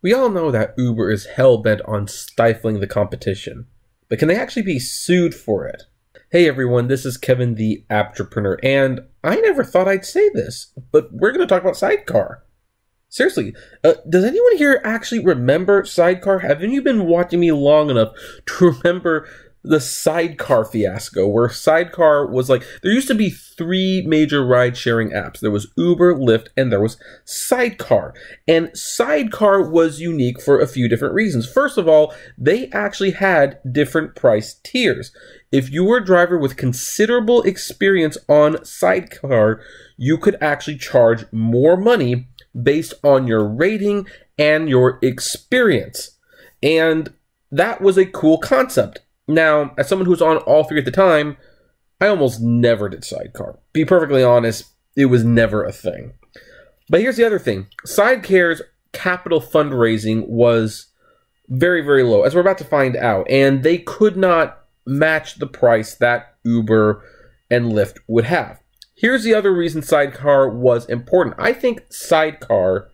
We all know that Uber is hell-bent on stifling the competition, but can they actually be sued for it? Hey everyone, this is Kevin the Apptrepreneur, and I never thought I'd say this, but we're going to talk about Sidecar. Seriously, does anyone here actually remember Sidecar? Haven't you been watching me long enough to remember the Sidecar fiasco, where Sidecar was like, there used to be 3 major ride-sharing apps. There was Uber, Lyft, and there was Sidecar. And Sidecar was unique for a few different reasons. First of all, they actually had different price tiers. If you were a driver with considerable experience on Sidecar, you could actually charge more money based on your rating and your experience. And that was a cool concept. Now, as someone who was on all 3 at the time, I almost never did Sidecar. Be perfectly honest, it was never a thing. But here's the other thing. Sidecar's capital fundraising was very, very low, as we're about to find out. And they could not match the price that Uber and Lyft would have. Here's the other reason Sidecar was important. I think Sidecar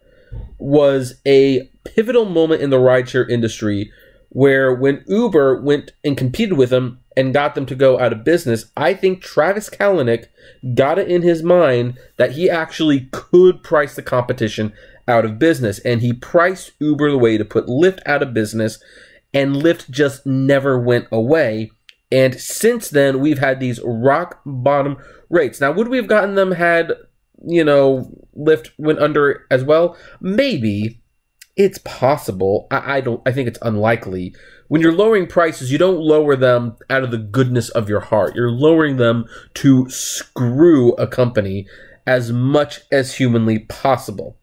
was a pivotal moment in the rideshare industry, where when Uber went and competed with them and got them to go out of business, I think Travis Kalanick got it in his mind that he actually could price the competition out of business. And he priced Uber the way to put Lyft out of business, and Lyft just never went away. And since then, we've had these rock bottom rates. Now, would we have gotten them had, Lyft went under as well? Maybe. It's possible. I think it's unlikely. When you're lowering prices, you don't lower them out of the goodness of your heart. You're lowering them to screw a company as much as humanly possible.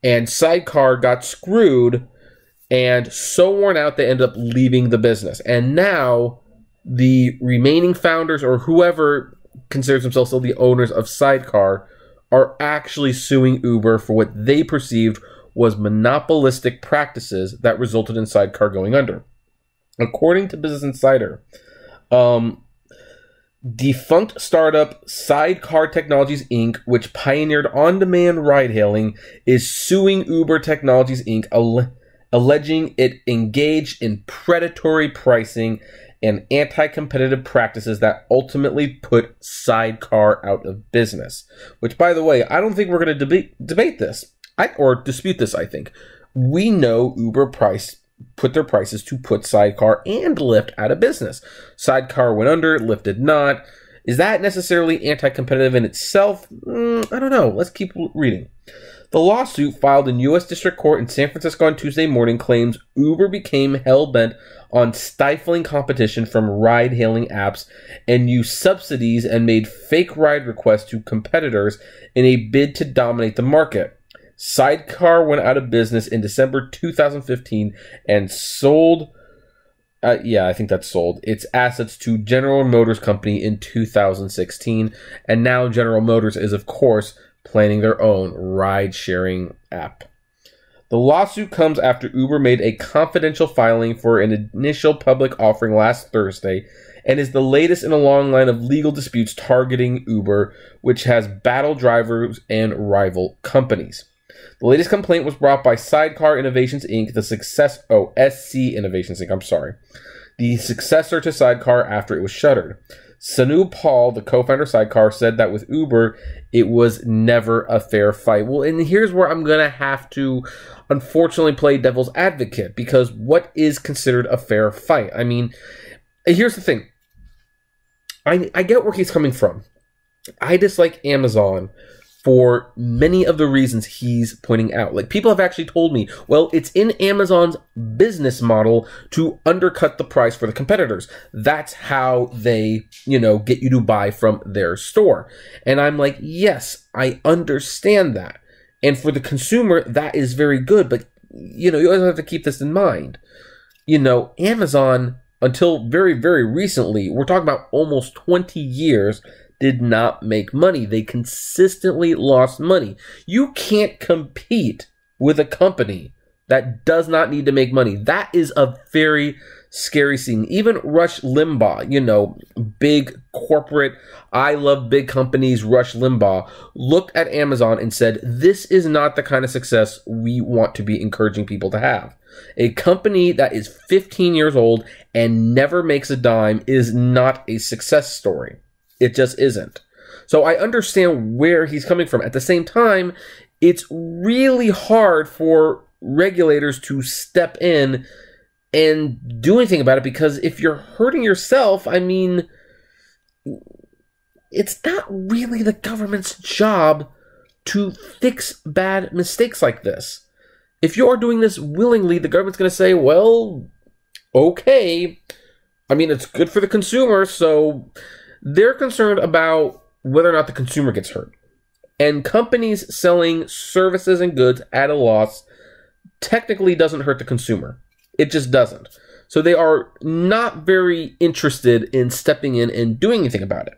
And Sidecar got screwed and so worn out they ended up leaving the business. And now the remaining founders, or whoever considers themselves still the owners of Sidecar, are actually suing Uber for what they perceived was monopolistic practices that resulted in Sidecar going under. According to Business Insider, defunct startup Sidecar Technologies Inc., which pioneered on-demand ride-hailing, is suing Uber Technologies Inc., alleging it engaged in predatory pricing and anti-competitive practices that ultimately put Sidecar out of business. Which, by the way, I don't think we're going to debate this. Or dispute this, I think. We know Uber put their prices to put Sidecar and Lyft out of business. Sidecar went under, Lyft did not. Is that necessarily anti-competitive in itself? I don't know. Let's keep reading. The lawsuit filed in U.S. District Court in San Francisco on Tuesday morning claims Uber became hell-bent on stifling competition from ride-hailing apps and used subsidies and made fake ride requests to competitors in a bid to dominate the market. Sidecar went out of business in December 2015 and sold, I think that's sold, its assets to General Motors Company in 2016. And now General Motors is, of course, planning their own ride-sharing app. The lawsuit comes after Uber made a confidential filing for an initial public offering last Thursday and is the latest in a long line of legal disputes targeting Uber, which has battled drivers and rival companies. The latest complaint was brought by Sidecar Innovations Inc., SC Innovations Inc., the successor to Sidecar after it was shuttered. Sanu Paul, the co-founder of Sidecar, said that with Uber, it was never a fair fight. Well, and here's where I'm going to have to, unfortunately, play devil's advocate, because what is considered a fair fight? I mean, here's the thing. I get where he's coming from. I dislike Amazon for many of the reasons he's pointing out. Like, people have actually told me, well, it's in Amazon's business model to undercut the price for the competitors. That's how they, get you to buy from their store. And I'm like, yes, I understand that. And for the consumer, that is very good. But, you always have to keep this in mind. Amazon, until very, very recently, we're talking about almost 20 years, did not make money. They consistently lost money. You can't compete with a company that does not need to make money. That is a very scary scene. Even Rush Limbaugh, you know, big corporate, I love big companies, Rush Limbaugh, looked at Amazon and said, this is not the kind of success we want to be encouraging people to have. A company that is 15 years old and never makes a dime is not a success story. It just isn't. So I understand where he's coming from. At the same time, it's really hard for regulators to step in and do anything about it, because if you're hurting yourself, I mean, it's not really the government's job to fix bad mistakes like this. If you are doing this willingly, the government's going to say, well, okay. I mean, it's good for the consumer, so they're concerned about whether or not the consumer gets hurt. And companies selling services and goods at a loss technically doesn't hurt the consumer. It just doesn't. So they are not very interested in stepping in and doing anything about it.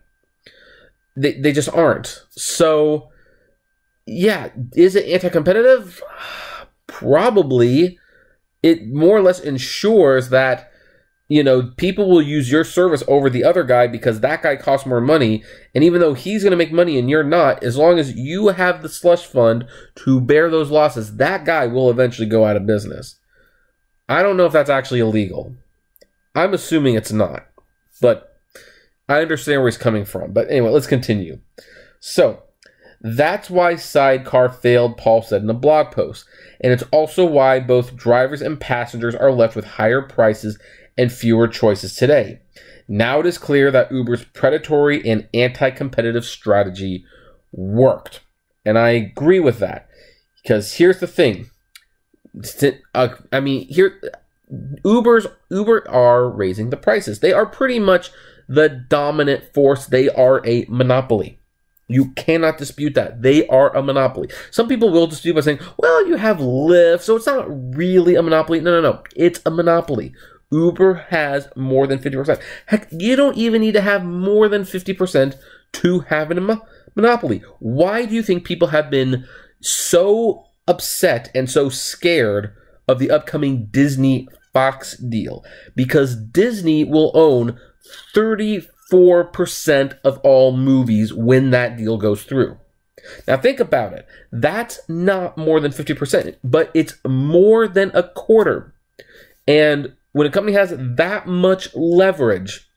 They just aren't. So, yeah, is it anti-competitive? Probably. It more or less ensures that, you know, people will use your service over the other guy because that guy costs more money. And even though he's going to make money and you're not, as long as you have the slush fund to bear those losses, that guy will eventually go out of business. I don't know if that's actually illegal. I'm assuming it's not. But I understand where he's coming from. But anyway, let's continue. So, that's why Sidecar failed, Paul said in a blog post. And it's also why both drivers and passengers are left with higher prices and fewer choices today. Now it is clear that Uber's predatory and anti-competitive strategy worked. And I agree with that. Because here's the thing. Uber are raising the prices. They are pretty much the dominant force. They are a monopoly. You cannot dispute that. They are a monopoly. Some people will dispute by saying, well, you have Lyft, so it's not really a monopoly. No. It's a monopoly. Uber has more than 50%. Heck, you don't even need to have more than 50% to have a monopoly. Why do you think people have been so upset and so scared of the upcoming Disney-Fox deal? Because Disney will own 34% of all movies when that deal goes through. Now think about it. That's not more than 50%, but it's more than a quarter. And when a company has that much leverage,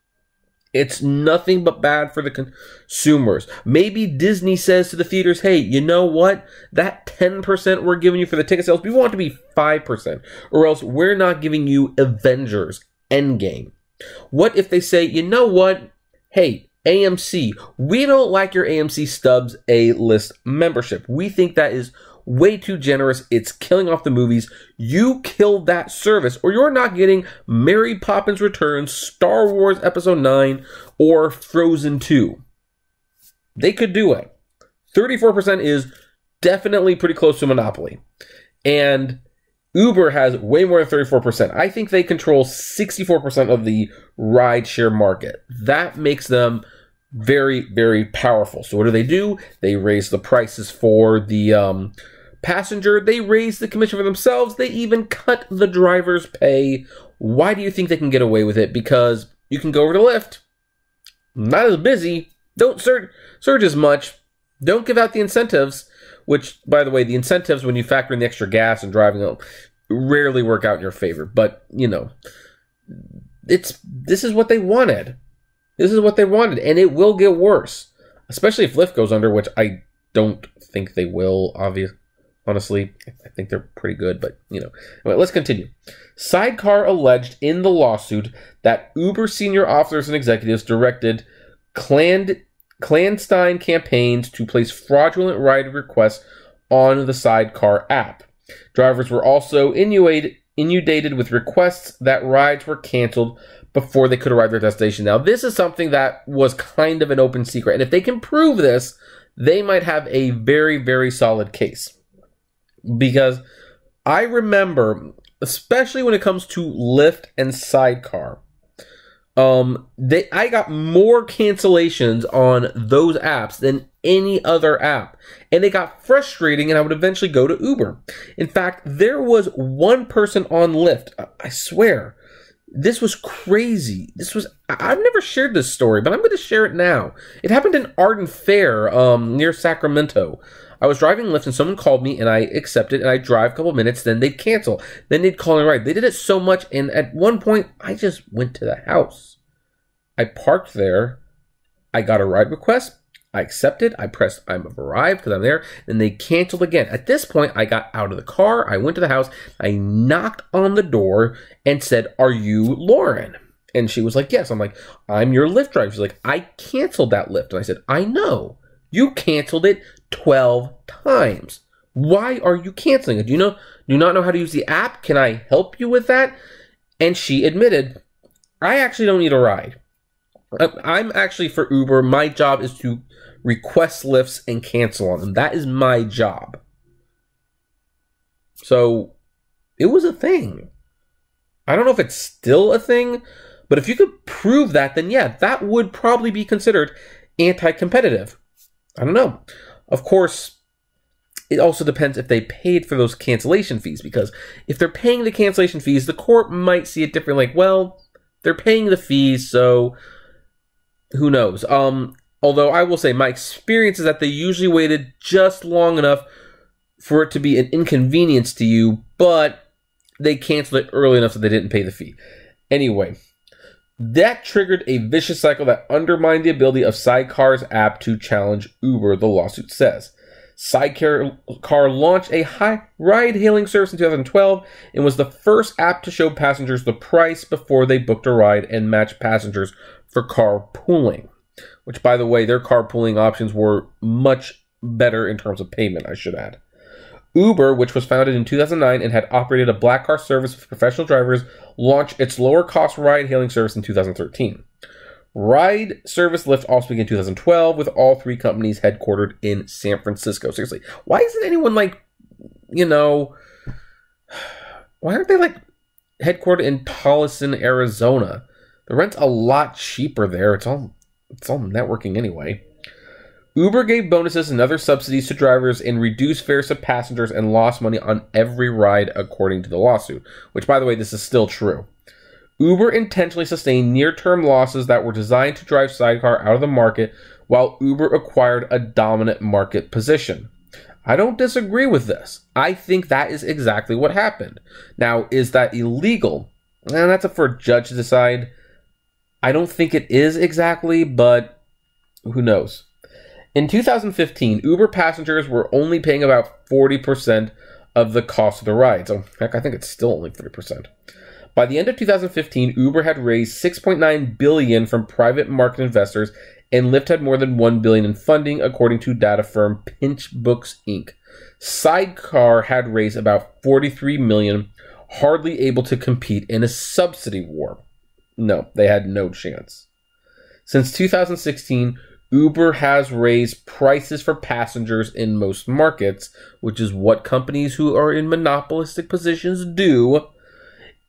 it's nothing but bad for the consumers. Maybe Disney says to the theaters, hey, you know what? That 10% we're giving you for the ticket sales, we want it to be 5%. Or else we're not giving you Avengers Endgame. What if they say, you know what? Hey, AMC, we don't like your AMC Stubs A-list membership. We think that is way too generous. It's killing off the movies. You killed that service, or you're not getting Mary Poppins Returns, Star Wars Episode 9, or Frozen 2. They could do it. 34% is definitely pretty close to monopoly. And Uber has way more than 34%. I think they control 64% of the rideshare market. That makes them very, very powerful. So what do? They raise the prices for the passenger. They raise the commission for themselves. They even cut the driver's pay. Why do you think they can get away with it? Because you can go over to Lyft. Not as busy. Don't surge as much. Don't give out the incentives. Which, by the way, the incentives, when you factor in the extra gas and driving, rarely work out in your favor. But, you know, this is what they wanted. This is what they wanted, and it will get worse. Especially if Lyft goes under, which I don't think they will, honestly. I think they're pretty good, but, you know. Anyway, let's continue. Sidecar alleged in the lawsuit that Uber senior officers and executives directed clandestine campaigns to place fraudulent ride requests on the Sidecar app. Drivers were also inundated with requests that rides were canceled before they could arrive at their destination. Now, this is something that was kind of an open secret, and if they can prove this, they might have a very, very solid case. Because I remember, especially when it comes to Lyft and Sidecar, I got more cancellations on those apps than any other app. And it got frustrating, and I would eventually go to Uber. In fact, there was one person on Lyft, I swear, This was crazy. I've never shared this story, but I'm going to share it now. It happened in Arden Fair, near Sacramento. I was driving Lyft and someone called me and I accepted and I drive a couple minutes, then they'd cancel. Then they'd call and ride. They did it so much, and at one point, I just went to the house. I parked there. I got a ride request. I accepted. I pressed I'm arrived because I'm there. Then they canceled again. At this point, I got out of the car. I went to the house. I knocked on the door and said, "Are you Lauren?" And she was like, "Yes." I'm like, "I'm your Lyft driver." She's like, "I canceled that Lyft." And I said, "I know. You canceled it 12 times. Why are you canceling it? Do you not know how to use the app? Can I help you with that?" And she admitted, "I actually don't need a ride. I'm actually for Uber. My job is to request lifts and cancel on them. That is my job." So it was a thing. I don't know if it's still a thing, but if you could prove that, then yeah, that would probably be considered anti-competitive. I don't know. Of course, it also depends if they paid for those cancellation fees, because if they're paying the cancellation fees, the court might see it differently. Like, well, they're paying the fees, so who knows? Although I will say my experience is that they usually waited just long enough for it to be an inconvenience to you, but they canceled it early enough so they didn't pay the fee. Anyway, that triggered a vicious cycle that undermined the ability of Sidecar's app to challenge Uber, the lawsuit says. Sidecar launched a high ride-hailing service in 2012 and was the first app to show passengers the price before they booked a ride and match passengers for carpooling. Which, by the way, their carpooling options were much better in terms of payment, I should add. Uber, which was founded in 2009 and had operated a black car service with professional drivers, launched its lower-cost ride-hailing service in 2013. Ride service Lyft also began in 2012, with all three companies headquartered in San Francisco. Seriously, why isn't anyone why aren't they headquartered in Tucson, Arizona? The rent's a lot cheaper there. It's all networking anyway. Uber gave bonuses and other subsidies to drivers and reduced fares to passengers and lost money on every ride, according to the lawsuit. Which, by the way, this is still true. Uber intentionally sustained near-term losses that were designed to drive Sidecar out of the market, while Uber acquired a dominant market position. I don't disagree with this. I think that is exactly what happened. Now, is that illegal? That's up for a judge to decide. I don't think it is exactly, but who knows? In 2015, Uber passengers were only paying about 40% of the cost of the ride. So, heck, I think it's still only 30%. By the end of 2015, Uber had raised $6.9 billion from private market investors, and Lyft had more than $1 billion in funding, according to data firm PinchBooks Inc. Sidecar had raised about $43 million, hardly able to compete in a subsidy war. No, they had no chance. Since 2016, Uber has raised prices for passengers in most markets, which is what companies who are in monopolistic positions do,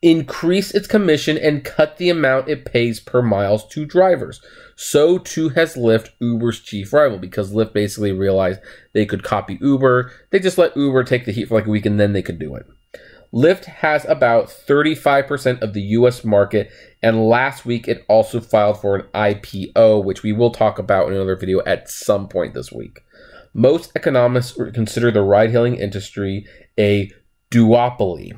increase its commission and cut the amount it pays per miles to drivers. So too has Lyft, Uber's chief rival, because Lyft basically realized they could copy Uber. They just let Uber take the heat for a week and then they could do it. Lyft has about 35% of the U.S. market, and last week it also filed for an IPO, which we will talk about in another video at some point this week. Most economists consider the ride-hailing industry a duopoly.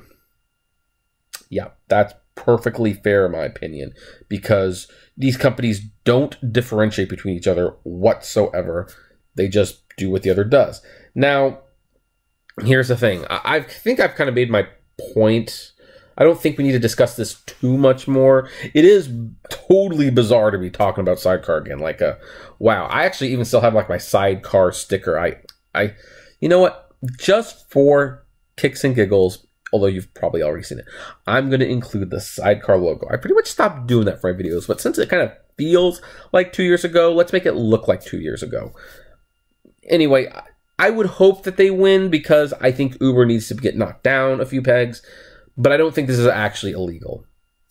Yeah, that's perfectly fair in my opinion, because these companies don't differentiate between each other whatsoever. They just do what the other does. Now, here's the thing. I think I've kind of made my point. I don't think we need to discuss this too much more. It is totally bizarre to be talking about Sidecar again. Wow. I actually even still have my Sidecar sticker. You know what? Just for kicks and giggles, although you've probably already seen it, I'm going to include the Sidecar logo. I pretty much stopped doing that for my videos, but since it kind of feels like 2 years ago, let's make it look like 2 years ago. Anyway, I would hope that they win, because I think Uber needs to get knocked down a few pegs, but I don't think this is actually illegal.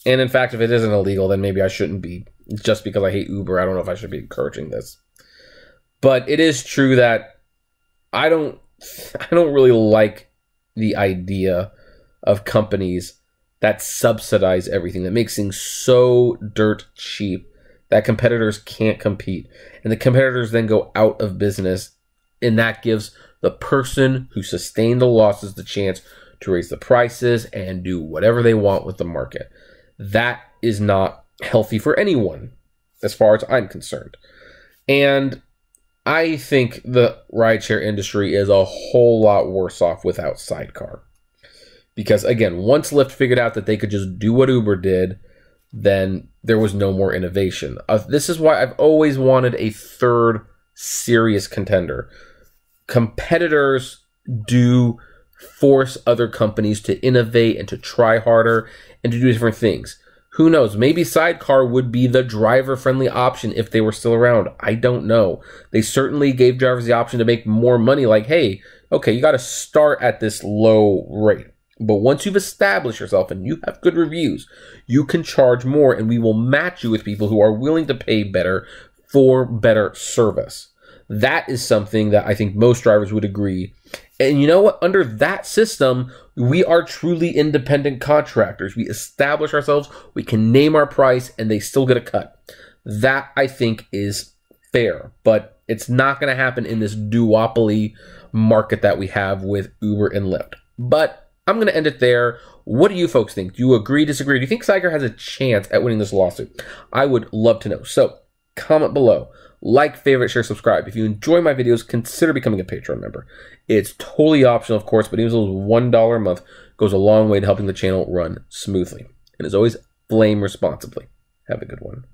And in fact, if it isn't illegal, then maybe I shouldn't be. Just because I hate Uber, I don't know if I should be encouraging this. But it is true that I don't really like the idea of companies that subsidize everything, that makes things so dirt cheap that competitors can't compete. And the competitors then go out of business. And that gives the person who sustained the losses the chance to raise the prices and do whatever they want with the market. That is not healthy for anyone, as far as I'm concerned. And I think the rideshare industry is a whole lot worse off without Sidecar. Because again, once Lyft figured out that they could just do what Uber did, then there was no more innovation. This is why I've always wanted a third serious contender. Competitors do force other companies to innovate and to try harder and to do different things. Who knows? Maybe Sidecar would be the driver-friendly option if they were still around. I don't know. They certainly gave drivers the option to make more money. Like, hey, okay, you got to start at this low rate. But once you've established yourself and you have good reviews, you can charge more, and we will match you with people who are willing to pay better for better service. That is something that I think most drivers would agree. And you know what? Under that system, we are truly independent contractors. We establish ourselves, we can name our price, and they still get a cut. That, I think, is fair. But it's not going to happen in this duopoly market that we have with Uber and Lyft. But I'm going to end it there. What do you folks think? Do you agree, disagree? Do you think Sidecar has a chance at winning this lawsuit? I would love to know. So, comment below. Like, favorite, share, subscribe. If you enjoy my videos, consider becoming a Patreon member. It's totally optional, of course, but even those $1 a month goes a long way to helping the channel run smoothly. And as always, flame responsibly. Have a good one.